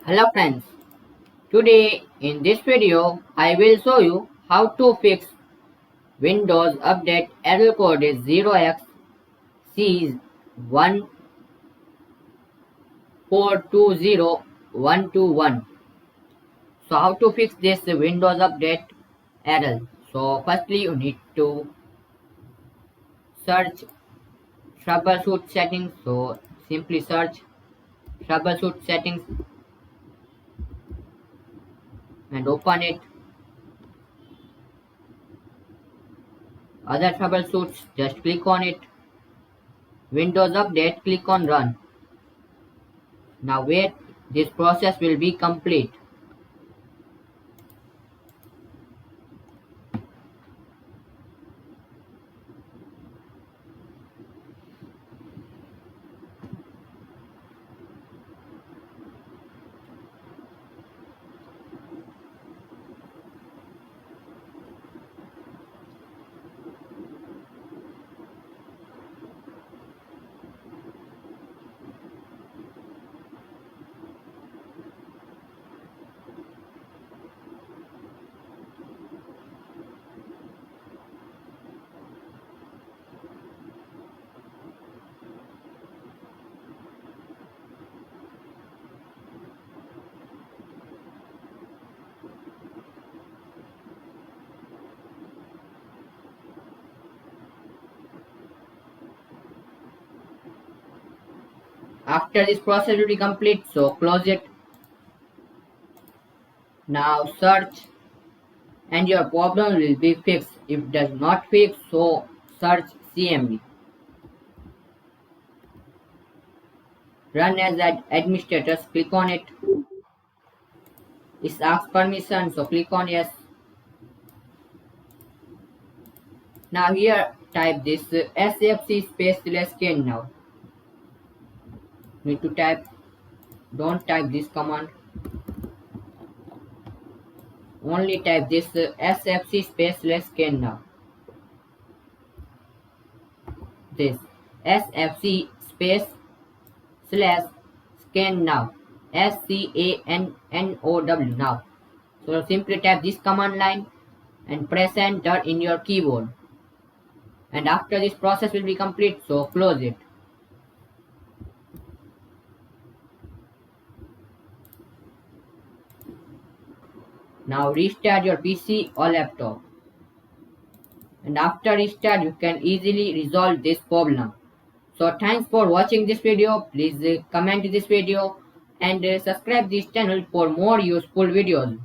Hello friends, today in this video I will show you how to fix Windows Update error code is 0xc1420121. So how to fix this Windows Update error? So firstly you need to search troubleshoot settings. So simply search troubleshoot settings and open it. Other troubleshoots, just click on it. Windows Update, click on Run. Now wait, this process will be complete. After this process will be complete, so close it. Now search and your problem will be fixed. If does not fix, so search CMD. Run as administrators, click on it. It asks permission, so click on yes. Now here type this SFC space scan now. Need to type, don't type this command. Only type this SFC space scan now. This SFC space slash scan now. SCANNOW now. So simply type this command line and press enter in your keyboard. And after this process will be complete, so close it. Now restart your PC or laptop. And after restart, you can easily resolve this problem. So thanks for watching this video. Please comment this video and subscribe this channel for more useful videos.